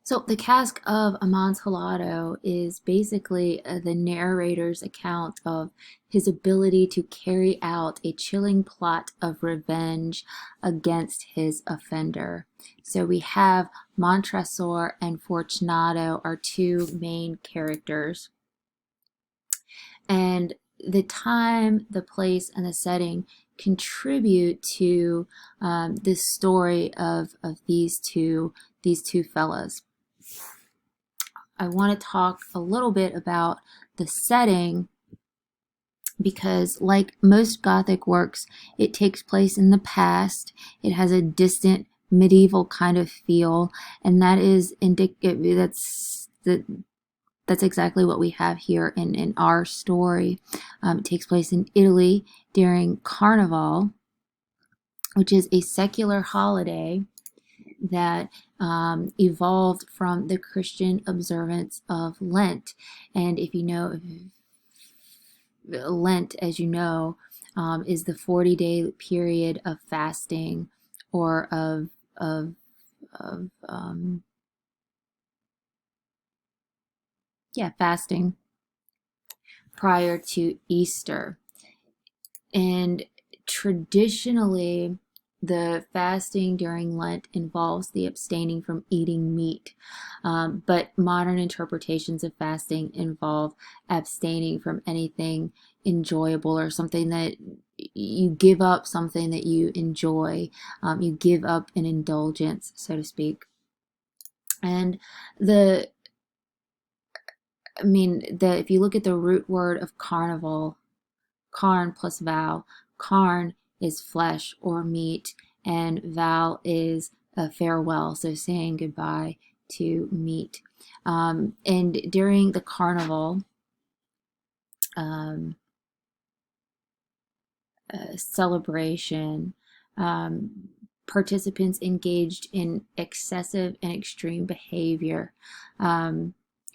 So, The Cask of Amontillado is basically the narrator's account of his ability to carry out a chilling plot of revenge against his offender. So, we have Montresor and Fortunato are two main characters. And the time, the place, and the setting contribute to this story of these two fellas. I want to talk a little bit about the setting because, like most Gothic works, it takes place in the past. It has a distant medieval kind of feel, and that is indicative. That's exactly what we have here in our story. It takes place in Italy during Carnival, which is a secular holiday that evolved from the Christian observance of Lent. And if you know, Lent, as you know, is the 40-day period of fasting or of fasting prior to Easter. And traditionally, the fasting during Lent involves the abstaining from eating meat, but modern interpretations of fasting involve abstaining from anything enjoyable or something that you give up, something that you enjoy. You give up an indulgence, so to speak. And the, if you look at the root word of carnival, carn plus val. Carn is flesh or meat, and val is a farewell, so saying goodbye to meat. And during the carnival celebration, participants engaged in excessive and extreme behavior.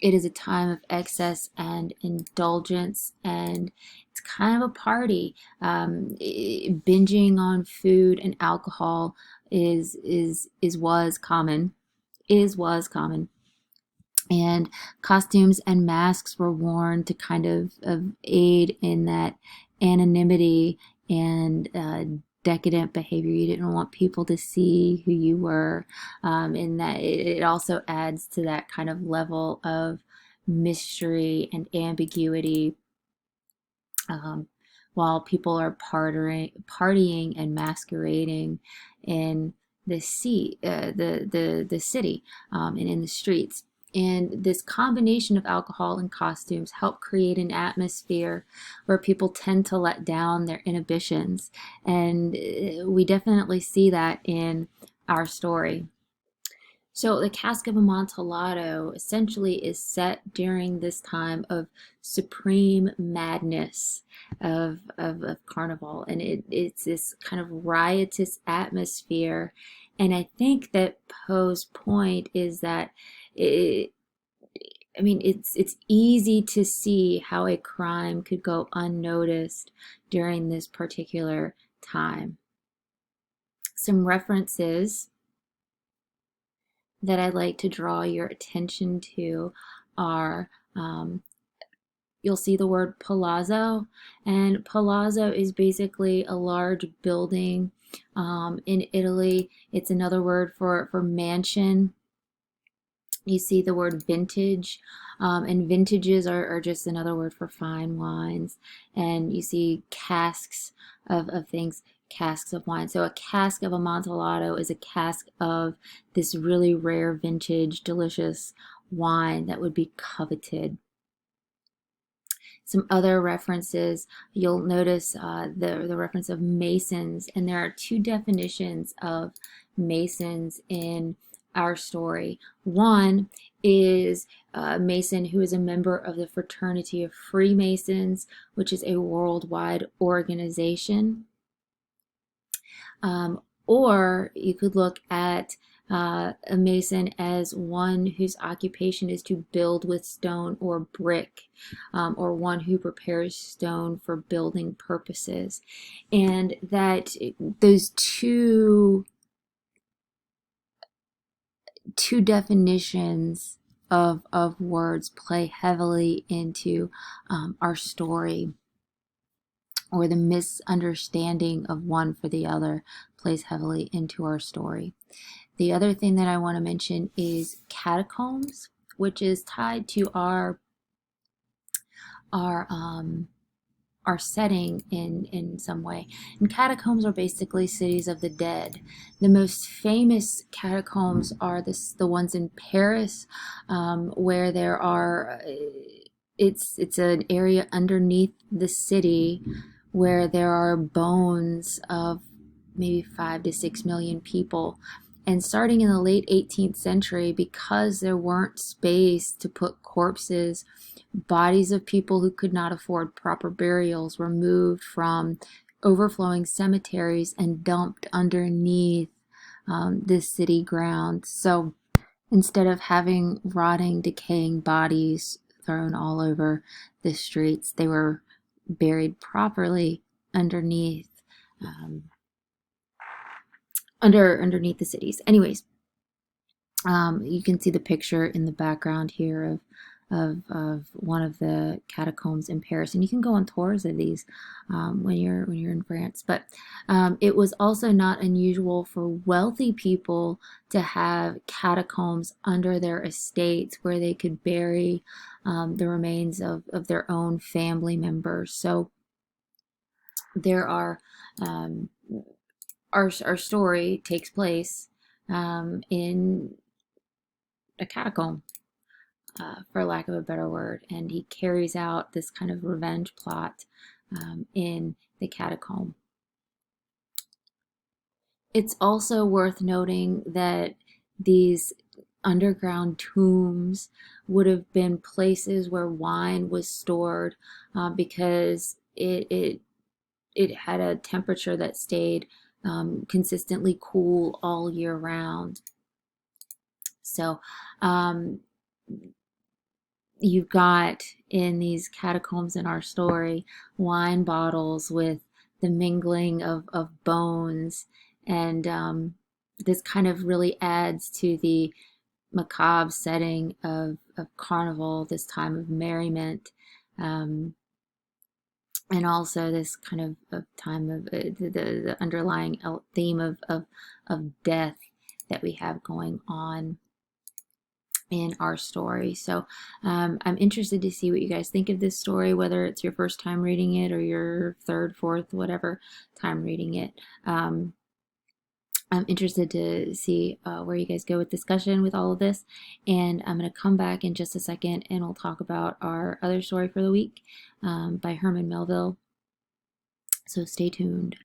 It is a time of excess and indulgence, and it's kind of a party. Binging on food and alcohol was common. Was common, and costumes and masks were worn to kind of aid in that anonymity and decadent behavior. You didn't want people to see who you were, and that it also adds to that kind of level of mystery and ambiguity, um, while people are partying and masquerading in the city, and in the streets. And this combination of alcohol and costumes help create an atmosphere where people tend to let down their inhibitions. And we definitely see that in our story. So the Cask of Amontillado essentially is set during this time of supreme madness of Carnival, and it's this kind of riotous atmosphere. And I think that Poe's point is that it, it's easy to see how a crime could go unnoticed during this particular time. Some references that I'd like to draw your attention to are, you'll see the word palazzo, and palazzo is basically a large building. In Italy, it's another word for mansion. You see the word vintage, and vintages are just another word for fine wines. And you see casks of things, casks of wine. So a cask of Amontillado is a cask of this really rare vintage, delicious wine that would be coveted. Some other references, you'll notice the reference of masons, and there are two definitions of masons in our story. One is a Mason who is a member of the Fraternity of Freemasons, which is a worldwide organization. Or you could look at a Mason as one whose occupation is to build with stone or brick, or one who prepares stone for building purposes. And that those two two definitions of words play heavily into our story, or the misunderstanding of one for the other plays heavily into our story. The other thing that I want to mention is catacombs, which is tied to our our setting in some way. And catacombs are basically cities of the dead. The most famous catacombs are the ones in Paris, where there are. It's an area underneath the city where there are bones of maybe 5 to 6 million people. And starting in the late 18th century, because there weren't space to put corpses, bodies of people who could not afford proper burials were moved from overflowing cemeteries and dumped underneath this city ground. So instead of having rotting, decaying bodies thrown all over the streets, they were buried properly underneath um, underneath the cities. Anyways, you can see the picture in the background here of one of the catacombs in Paris, and you can go on tours of these when you're in France. But it was also not unusual for wealthy people to have catacombs under their estates where they could bury the remains of their own family members. So there are our story takes place in a catacomb, for lack of a better word, and he carries out this kind of revenge plot in the catacomb. It's also worth noting that these underground tombs would have been places where wine was stored, because it had a temperature that stayed consistently cool all year round. So you've got in these catacombs in our story wine bottles with the mingling of bones, and this kind of really adds to the macabre setting of carnival, this time of merriment, um, and also this kind of time of the underlying theme of death that we have going on in our story. So I'm interested to see what you guys think of this story, whether it's your first time reading it or your third, fourth, whatever time reading it. I'm interested to see where you guys go with discussion with all of this. And I'm going to come back in just a second and we'll talk about our other story for the week by Herman Melville. So stay tuned.